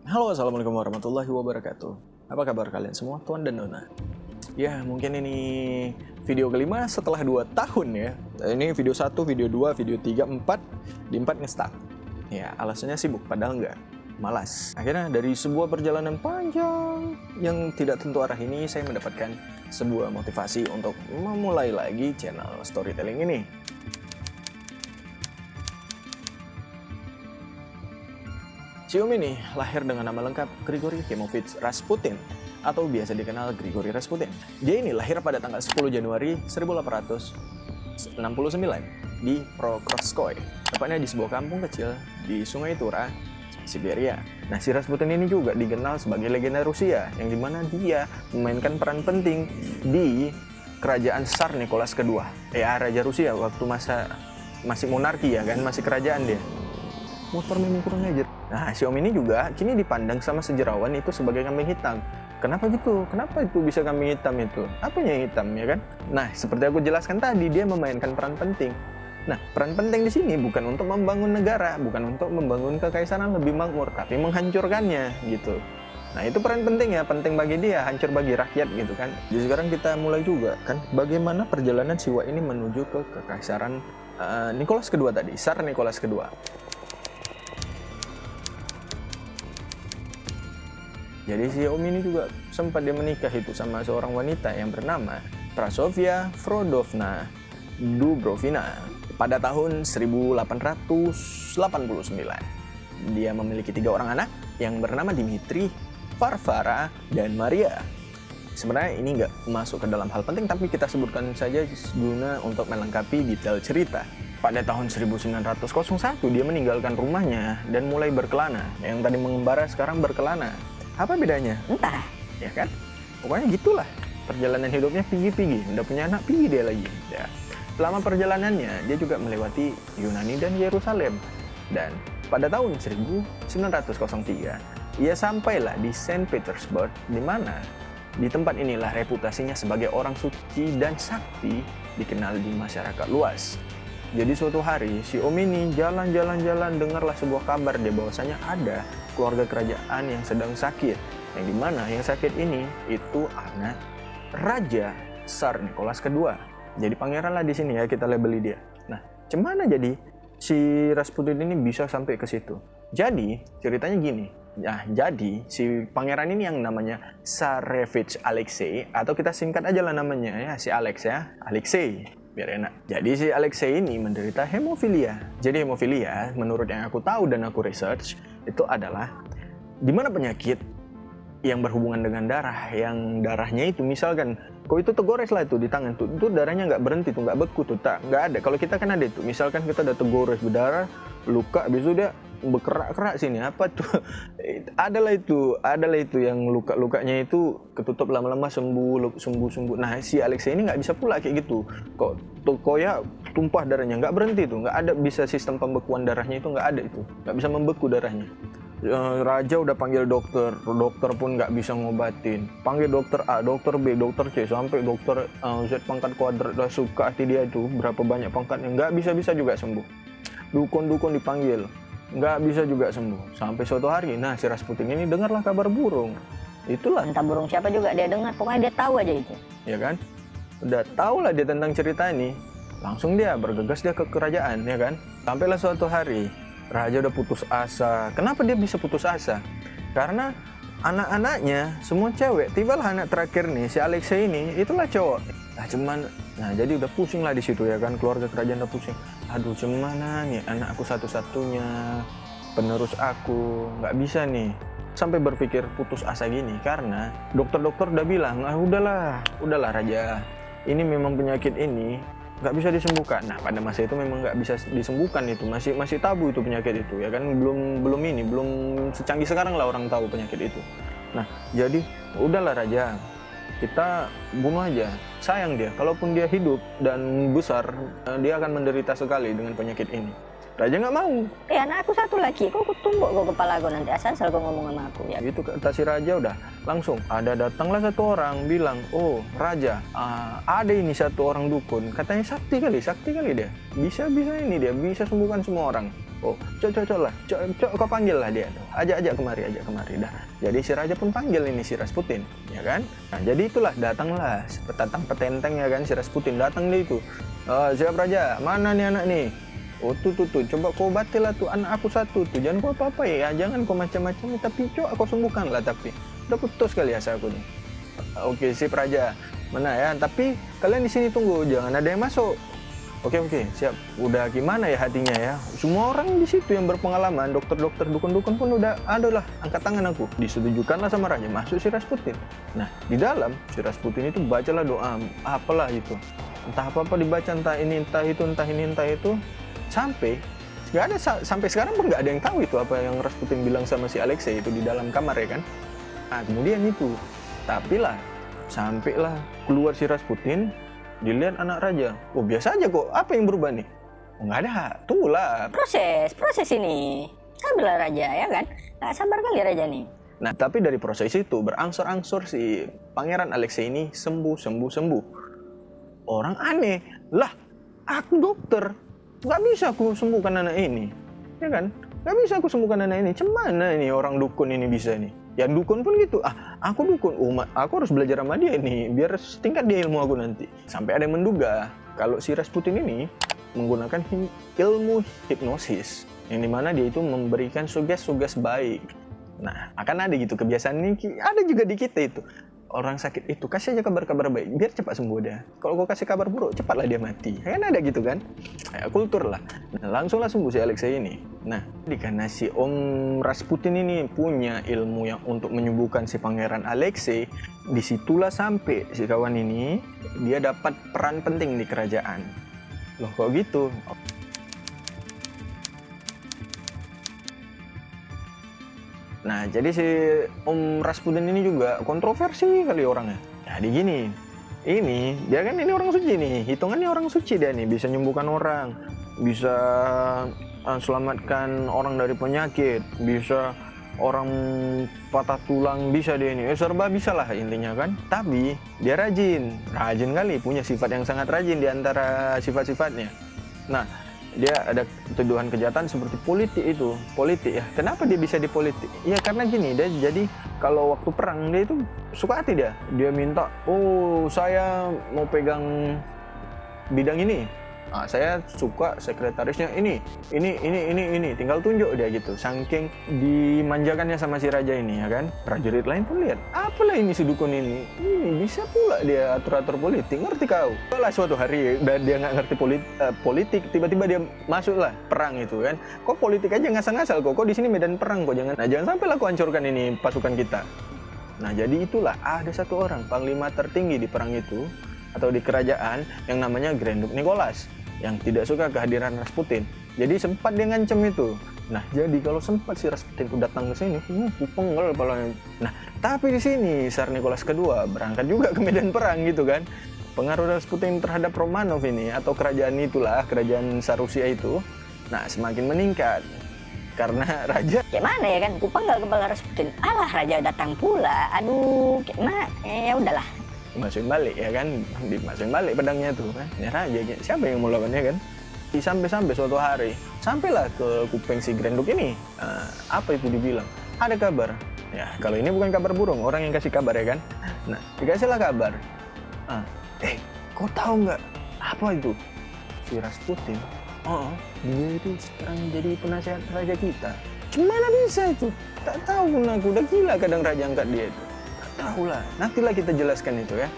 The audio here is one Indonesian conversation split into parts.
Halo, assalamualaikum warahmatullahi wabarakatuh. Apa kabar kalian semua, tuan dan nona? Ya, mungkin ini video kelima setelah 2 tahun ya. Ini video 1, video 2, video 3, 4. Di 4 nge-stuck. Ya, alasannya sibuk, padahal enggak. Malas. Akhirnya dari sebuah perjalanan panjang yang tidak tentu arah ini, saya mendapatkan sebuah motivasi untuk memulai lagi channel storytelling ini. Xiaomi ini lahir dengan nama lengkap Grigory Kemovich Rasputin atau biasa dikenal Grigory Rasputin. Dia ini lahir pada tanggal 10 Januari 1869 di Prokrovskoy, tepatnya di sebuah kampung kecil di Sungai Tura, Siberia. Nah, si Rasputin ini juga dikenal sebagai legenda Rusia, yang dimana dia memainkan peran penting di kerajaan Tsar Nicholas II. Raja Rusia waktu masa masih monarki ya kan, masih kerajaan dia. Motor memang kurang ajar. Nah, Xiaomi ini juga kini dipandang sama sejarawan itu sebagai kambing hitam. Kenapa gitu? Kenapa itu bisa kambing hitam itu? Apanya yang hitam ya kan? Nah, seperti aku jelaskan tadi, dia memainkan peran penting. Nah, peran penting di sini bukan untuk membangun negara, bukan untuk membangun kekaisaran lebih makmur, tapi menghancurkannya gitu. Nah, itu peran penting ya, penting bagi dia, hancur bagi rakyat gitu kan. Jadi sekarang kita mulai juga kan, bagaimana perjalanan Siwa ini menuju ke kekaisaran Nicholas II tadi, Tsar Nicholas II. Jadi Xiaomi ini juga sempat dia menikah itu sama seorang wanita yang bernama Prasovia Frodovna Dubrovina pada tahun 1889. Dia memiliki 3 orang anak yang bernama Dimitri, Varvara, dan Maria. Sebenarnya ini nggak masuk ke dalam hal penting, tapi kita sebutkan saja guna untuk melengkapi detail cerita. Pada tahun 1901 dia meninggalkan rumahnya dan mulai berkelana. Yang tadi mengembara sekarang berkelana. Apa bedanya? Entah, ya kan? Pokoknya gitulah. Perjalanan hidupnya pigi-pigi. Udah punya anak, pigi dia lagi. Ya. Selama perjalanannya, dia juga melewati Yunani dan Yerusalem. Dan pada tahun 1903, ia sampailah di Saint Petersburg, di mana di tempat inilah reputasinya sebagai orang suci dan sakti dikenal di masyarakat luas. Jadi suatu hari, si Om ini jalan-jalan dengarlah sebuah kabar dia bahwasanya ada keluarga kerajaan yang sedang sakit. Yang dimana yang sakit ini itu anak Raja Tsar Nicholas II. Jadi pangeran lah di sini ya, kita labeli dia. Nah, cemana jadi si Rasputin ini bisa sampai ke situ? Jadi ceritanya gini. Nah, jadi si pangeran ini yang namanya Tsarevich Alexei, atau kita singkat aja lah namanya ya, si Alex ya, Alexei. Biar enak. Jadi si Alexei ini menderita hemofilia. Jadi hemofilia, menurut yang aku tahu dan aku research, itu adalah dimana penyakit yang berhubungan dengan darah, yang darahnya itu misalkan, kok itu tegores lah itu di tangan tuh, itu darahnya nggak berhenti tuh, nggak beku tuh, nggak ada. Kalau kita kan ada itu, misalkan kita udah tegores berdarah, luka, habis itu dia berkerak-kerak sini apa tuh adalah itu yang lukanya itu ketutup lama-lama sembuh. Nah, si Alexei ini nggak bisa pula kayak gitu, kok ya tumpah darahnya nggak berhenti tuh, nggak ada bisa sistem pembekuan darahnya itu, nggak ada itu, nggak bisa membeku darahnya. Raja udah panggil dokter pun nggak bisa ngobatin, panggil dokter A, dokter B, dokter C, sampai dokter Z pangkat kuadrat udah suka hati dia itu berapa banyak pangkatnya, nggak bisa juga sembuh. Dukun dipanggil, nggak bisa juga sembuh. Sampai suatu hari, nah si Rasputin ini dengarlah kabar burung. Itulah. Entah burung siapa juga dia dengar, pokoknya dia tahu aja itu. Ya kan? Udah tahu lah dia tentang cerita ini. Langsung dia bergegas dia ke kerajaan, ya kan? Sampailah suatu hari, raja udah putus asa. Kenapa dia bisa putus asa? Karena anak-anaknya semua cewek. Tibalah anak terakhir nih, si Alexei ini, itulah cowok. Nah jadi udah pusing lah di situ ya kan, keluarga kerajaan udah pusing. Aduh, gimana nih anak aku satu-satunya, penerus aku, nggak bisa nih. Sampai berpikir putus asa gini karena dokter-dokter udah bilang, udahlah raja, ini memang penyakit ini nggak bisa disembuhkan. Nah, pada masa itu memang nggak bisa disembuhkan, itu masih tabu itu penyakit itu ya kan, belum secanggih sekarang lah orang tahu penyakit itu. Nah, jadi udahlah raja, kita bunuh aja. Sayang dia, kalaupun dia hidup dan besar, dia akan menderita sekali dengan penyakit ini. Raja nggak mau. Anak aku satu lagi, kok tumbuk kepala aku nanti asal kau ngomong sama aku ya. Gitu kata si raja, udah langsung datanglah satu orang bilang, oh raja, ada ini satu orang dukun, katanya sakti kali dia, bisa ini dia bisa sembuhkan semua orang. Oh, cok lah, cok kau panggil lah dia, ajak kemari dah. Jadi si raja pun panggil ini si Rasputin, ya kan? Nah, jadi itulah datanglah petantang petenteng ya kan, si Rasputin datang dia itu. Siap raja, mana nih anak nih? Oh tuh, coba kau batilah tuh anak aku satu tuh, jangan kau apa-apa ya, jangan kau macam-macam, tapi cok aku sembuhkan lah tapi. Udah putus kali asa aku nih. Oke, sip raja. Mana ya? Tapi kalian di sini tunggu, jangan ada yang masuk. Oke, siap. Udah gimana ya hatinya ya? Semua orang di situ yang berpengalaman, dokter-dokter, dukun-dukun pun udah ada lah, angkat tangan aku. Disetujukanlah sama raja, masuk si Rasputin. Nah, di dalam si Rasputin itu bacalah doa, apalah itu. Entah apa-apa dibaca, entah ini, entah itu, entah ini, entah itu. Sampai sekarang pun nggak ada yang tahu itu apa yang Rasputin bilang sama si Alexei itu di dalam kamar ya kan. Nah, kemudian itu. Tapi lah, sampailah keluar si Rasputin, dilihat anak raja. Oh biasa aja kok, apa yang berubah nih? Oh nggak ada, tunggulah. Proses ini. Sabarlah raja ya kan? Nggak sabar kali raja nih. Nah tapi dari proses itu berangsur-angsur si Pangeran Alexei ini sembuh. Orang aneh, lah aku dokter, nggak bisa aku sembuhkan anak ini. Ya kan? Nggak bisa aku sembuhkan anak ini. Cemana ini orang dukun ini bisa nih? Ya dukun pun gitu, aku dukun, aku harus belajar sama dia nih, biar tingkat dia ilmu aku nanti. Sampai ada yang menduga, kalau si Rasputin ini menggunakan ilmu hipnosis, yang dimana dia itu memberikan suges-suges baik. Nah, akan ada gitu kebiasaan ini, ada juga di kita itu. Orang sakit itu, kasih aja kabar-kabar baik, biar cepat sembuh dia. Kalau kau kasih kabar buruk, cepatlah dia mati. Kan ada gitu kan? Kayak kultur lah. Nah, langsunglah sembuh si Alexei ini. Nah, karena si Om Rasputin ini punya ilmu yang untuk menyembuhkan si Pangeran Alexei, disitulah sampai si kawan ini, dia dapat peran penting di kerajaan. Loh kok gitu? Nah, jadi si Om Rasputin ini juga kontroversi kali orangnya. Jadi gini, dia kan ini orang suci nih, hitungannya orang suci dia nih, bisa menyembuhkan orang, bisa selamatkan orang dari penyakit, bisa orang patah tulang, bisa dia ini, serba bisa lah intinya kan. Tapi dia rajin kali, punya sifat yang sangat rajin di antara sifat-sifatnya. Nah, dia ada tuduhan kejahatan seperti politik ya. Kenapa dia bisa di politik? Ya karena gini, dia jadi kalau waktu perang dia itu suka hati dia minta, oh saya mau pegang bidang ini, saya suka sekretarisnya ini, tinggal tunjuk dia gitu. Saking dimanjakannya sama si raja ini ya kan. Prajurit lain pun lihat, apalah ini si dukun ini bisa pula dia atur-atur politik, ngerti kau? Lah suatu hari dia nggak ngerti politik, tiba-tiba dia masuklah perang itu kan. Kok politik aja ngasal-ngasal kok di sini medan perang kok, jangan sampai lah kau hancurkan ini pasukan kita. Nah jadi itulah ada satu orang panglima tertinggi di perang itu atau di kerajaan yang namanya Grand Duke Nicholas, yang tidak suka kehadiran Rasputin. Jadi sempat dia ngancem itu. Nah, jadi kalau sempat si Rasputin itu datang ke sini, penggal kepalanya. Nah, tapi di sini Tsar Nicholas II berangkat juga ke medan perang gitu kan. Pengaruh Rasputin terhadap Romanov ini atau kerajaan itulah, kerajaan Tsar Rusia itu, nah semakin meningkat. Karena raja gimana ya kan, kupenggal kepala Rasputin. Alah, raja datang pula. Aduh, gimana? Ya udahlah. Dimasukin balik ya kan, dimasukin balik pedangnya tuh kan. Ya raja, siapa yang mau lawannya kan? Sampai suatu hari, sampailah ke kuping si Grand Duke ini. Apa itu dibilang? Ada kabar. Ya, kalau ini bukan kabar burung, orang yang kasih kabar ya kan. Nah, dikasihlah kabar. Kau tahu nggak apa itu? Si Rasputin. Dia itu sekarang jadi penasehat raja kita. Gimana bisa itu? Tak tahu pun aku, udah gila kadang raja angkat dia itu. Tak tahu lah, nantilah kita jelaskan itu ya.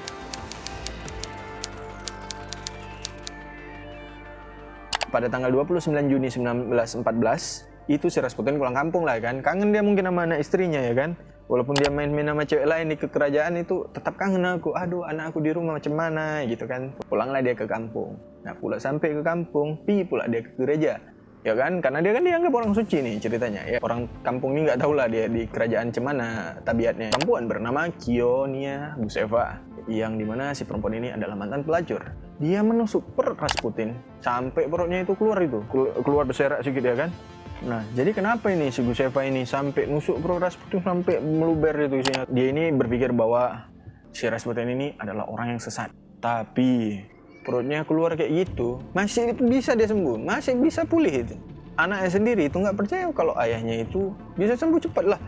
Pada tanggal 29 Juni 1914, itu si Rasputin pulang kampung lah kan. Kangen dia mungkin sama anak istrinya ya kan. Walaupun dia main-main sama cewek lain di kerajaan itu, tetap kangen aku. Aduh, anak aku di rumah macam mana gitu kan. Pulanglah dia ke kampung. Nah, pula sampai ke kampung, pula dia ke gereja. Ya kan, karena dia kan dianggap orang suci nih ceritanya. Ya, orang kampung ini nggak tahu lah dia di kerajaan cemana tabiatnya. Perempuan bernama Kionia Guseva, yang dimana si perempuan ini adalah mantan pelacur. Dia menusuk perut Rasputin sampai perutnya itu keluar berserak sedikit ya kan. Nah, jadi kenapa ini si Guseva ini sampai nusuk perut Rasputin sampai meluber itu isinya? Dia ini berpikir bahwa si Rasputin ini adalah orang yang sesat. Tapi perutnya keluar kayak gitu, masih bisa dia sembuh, masih bisa pulih itu. anaknya sendiri itu nggak percaya kalau ayahnya itu bisa sembuh cepat lah.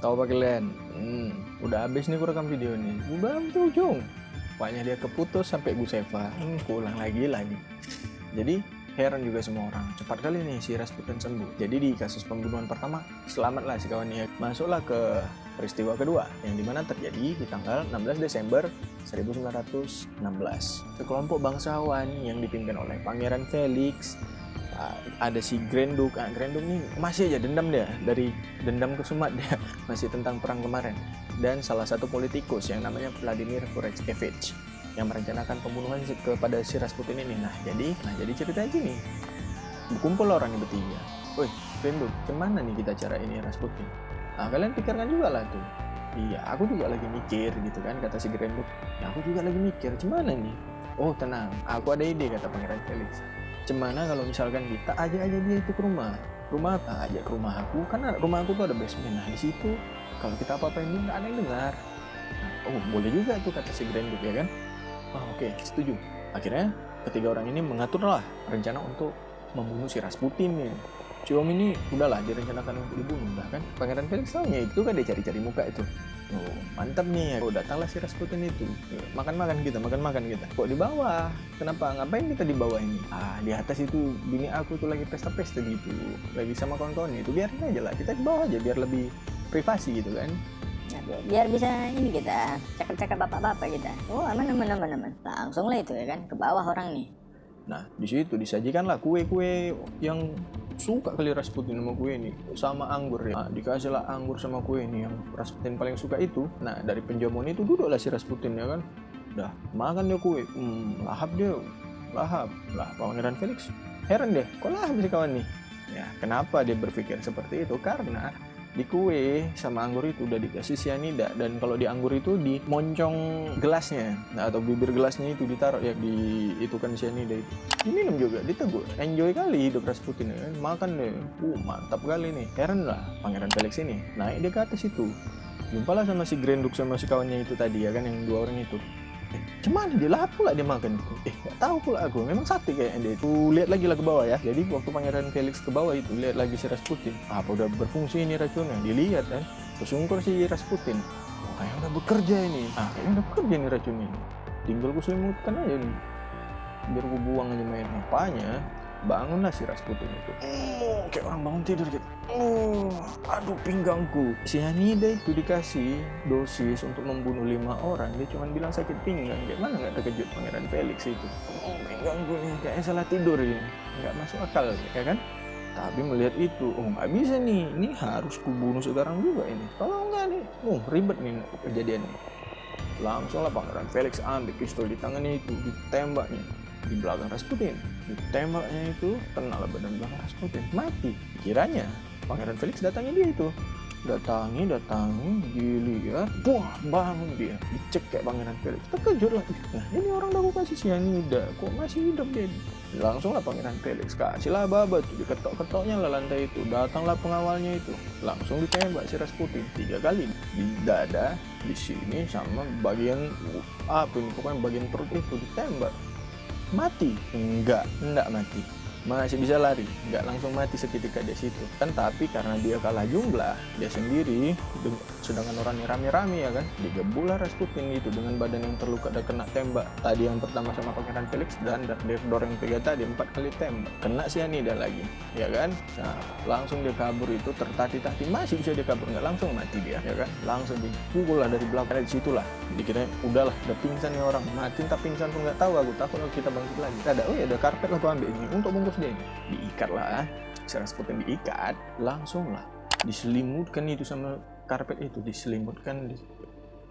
Tahu apa kalian? Udah habis nih gue rekam video nih. Gue belum tuh ujung. Pokoknya dia keputus sampai Bu Seva. Pulang lagi. Jadi heran juga semua orang. Cepat kali nih si Rasputin sembuh. Jadi di kasus pembunuhan pertama, selamatlah si kawan ini. Masuklah ke peristiwa kedua, yang dimana terjadi di tanggal 16 Desember 1916. Sekelompok bangsawan yang dipimpin oleh Pangeran Felix, ada si Grand Duke. Grand Duke ini masih aja dendam dia, dari dendam ke Sumat dia, masih tentang perang kemarin. Dan salah satu politikus yang namanya Vladimir Kurachkevich yang merencanakan pembunuhan kepada si Rasputin ini. Nah jadi ceritanya gini, berkumpul orang yang bertiga. Woi Grand Duke, gimana nih kita cara ini Rasputin? Nah kalian pikirkan juga lah tuh. Iya, aku juga lagi mikir gitu kan, kata si Grand Duke. Ya aku juga lagi mikir, gimana nih? Oh tenang, aku ada ide, kata Pangeran Felix. Gimana kalau misalkan kita ajak aja dia itu ke rumah apa? Ajak ke rumah aku, karena rumah aku tuh ada basement. Nah di situ kalau kita apa-apain ini nggak ada yang dengar. Nah, oh boleh juga tuh, kata si Grand Duke, ya kan? Oh, oke, setuju. Akhirnya ketiga orang ini mengaturlah rencana untuk membunuh si Rasputin nih. Si Om ini udahlah direncanakan untuk dibunuh, bahkan Pangeran Felix tahunya itu kan dia cari-cari muka itu. Oh mantap nih, oh datanglah si Rasputin itu. Makan-makan kita. Kok di bawah? Kenapa? Ngapain kita di bawah ini? Di atas itu bini aku tuh lagi pesta-pesta gitu, lagi sama kawan-kawan itu. Biarin aja lah, kita di bawah aja biar lebih privasi gitu kan. Biar bisa ini kita cakap-cakap bapak-bapak kita. Oh aman. Langsung lah itu ya kan, ke bawah orang nih. Nah di situ disajikanlah kue-kue yang suka kali Rasputin sama kue ini, sama anggur ya. Nah, dikasihlah anggur sama kue ini yang Rasputin paling suka itu. Nah dari penjamuan itu duduklah si Rasputin ya kan, udah makan dia kue, lahap lah. Pangeran Felix heran deh, kok lahap si kawan nih. Ya kenapa dia berpikir seperti itu? Karena di kue sama anggur itu udah dikasih cyanida, dan kalau di anggur itu di moncong gelasnya, nah, atau bibir gelasnya itu ditaruh ya, di itu kan cyanida itu diminum juga, ditegur. Enjoy kali hidup Rasputin ya kan, makan deh, mantap kali nih. Heran lah Pangeran Felix ini, naik dia ke atas itu, jumpalah sama si Grand Duke sama si kawannya itu tadi ya kan, yang dua orang itu. Cuman dia lahap pula dia makan itu. Gak tahu pula aku, memang sakti kayaknya dia. Tuh lihat lagi lah ke bawah ya. Jadi waktu Pangeran Felix ke bawah itu, lihat lagi si Rasputin. Apa udah berfungsi ini racunnya? Dilihat kan, tersungkur si Rasputin. Kayaknya udah bekerja ini. Kayaknya udah bekerja nih racunnya. Tinggal ku selimutkan aja nih, biar ku buang aja main. Apanya? Bangunlah si Rasputin itu. Kayak orang bangun tidur gitu. Aduh pinggangku. Cyanida itu dikasih dosis untuk membunuh 5 orang. Dia cuma bilang sakit pinggang. Gimana nggak terkejut Pangeran Felix itu? Pinggangku nih kayaknya salah tidur ini. Nggak masuk akal ya kan? Tapi melihat itu, nggak bisa nih. Ini harus kubunuh sekarang juga ini. Kalau nggak nih, ribet nih kejadiannya. Langsung lah Pangeran Felix ambil pistol di tangannya itu, ditembaknya di belakang Rasputin. Ditembaknya itu kena lah badan belakang Rasputin, mati. Kiranya Pangeran Felix datangi dia itu, datangi dilihat, bangun dia, dicek kayak Pangeran Felix, terkejut lah. Nah ini orang udah aku kasih cyanida, kok masih hidup dia? Langsung lah Pangeran Felix kasihlah baba tuh, diketok-ketoknya lah lantai itu. Datanglah pengawalnya itu, langsung ditembak si Rasputin 3 kali di dada, di sini sama bagian pokoknya bagian perut itu ditembak. Mati? Enggak mati, masih bisa lari, enggak langsung mati seketika di situ kan. Tapi karena dia kalah jumlah, dia sendiri, sedangkan orangnya rame-rame ya kan, digebulah Rasputin itu dengan badan yang terluka dan kena tembak tadi yang pertama sama Pangeran Felix, dan dari yang ketiga tadi 4 kali tembak, kena cyanida lagi ya kan. Nah langsung dia kabur itu, tertati-tati masih bisa dia kabur, nggak langsung mati dia ya kan, langsung dipukul lah dari belakang. Di situlah dikira udahlah udah pingsan nih orang, mati tak pingsan pun nggak tahu, aku takut kalau kita bangkit lagi. Ada karpet lah, aku ambil ini untuk bungkus dia, diikat lah si Rasputin, diikat, langsung lah diselimutkan itu sama karpet itu, diselimutkan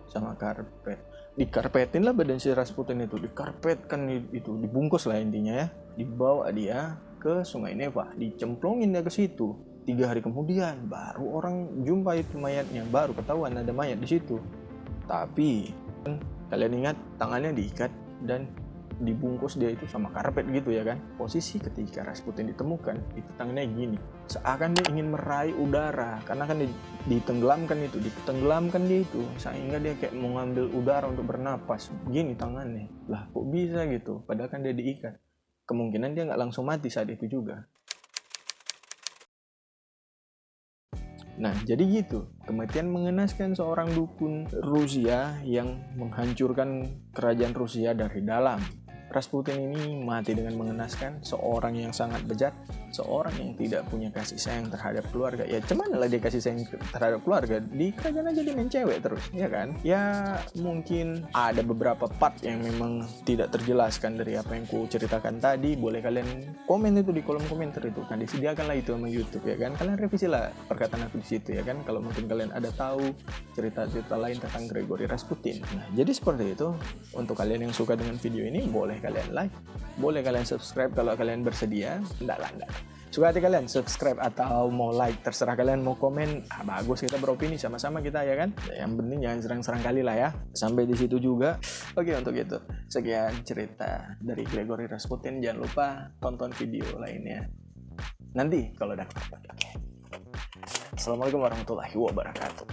sama karpet, dikarpetin lah badan si Rasputin itu, dikarpetkan itu, dibungkus lah intinya ya, dibawa dia ke Sungai Neva, dicemplungin dia ke situ. 3 hari kemudian baru orang jumpa itu mayatnya, baru ketahuan ada mayat di situ. Tapi kalian ingat tangannya diikat dan dibungkus dia itu sama karpet gitu ya kan. Posisi ketika Rasputin ditemukan itu tangannya gini, seakan dia ingin meraih udara karena kan ditenggelamkan dia itu sehingga dia kayak mau ngambil udara untuk bernapas gini tangannya. Lah kok bisa gitu, padahal kan dia diikat. Kemungkinan dia nggak langsung mati saat itu juga. Nah, jadi gitu. Kematian mengenaskan seorang dukun Rusia yang menghancurkan kerajaan Rusia dari dalam. Rasputin ini mati dengan mengenaskan, seorang yang sangat bejat, seorang yang tidak punya kasih sayang terhadap keluarga. Ya cuman lah dia kasih sayang terhadap keluarga, di kerajaan aja dia main cewek terus, ya kan? Ya mungkin ada beberapa part yang memang tidak terjelaskan dari apa yang ku ceritakan tadi. Boleh kalian komen itu di kolom komentar itu, kan disediakan lah itu sama YouTube ya kan. Kalian revisi lah perkataan aku di situ ya kan. Kalau mungkin kalian ada tahu cerita-cerita lain tentang Gregory Rasputin. Nah, jadi seperti itu. Untuk kalian yang suka dengan video ini, boleh kalian like, boleh kalian subscribe kalau kalian bersedia. Enggak. Suka hati kalian subscribe atau mau like, terserah kalian. Mau komen, bagus, kita beropini sama-sama kita ya kan. Yang penting jangan serang-serang kali lah ya. Sampai di situ juga. Oke, untuk itu sekian cerita dari Gregory Rasputin. Jangan lupa tonton video lainnya nanti kalau udah dapat. Oke. Assalamualaikum warahmatullahi wabarakatuh.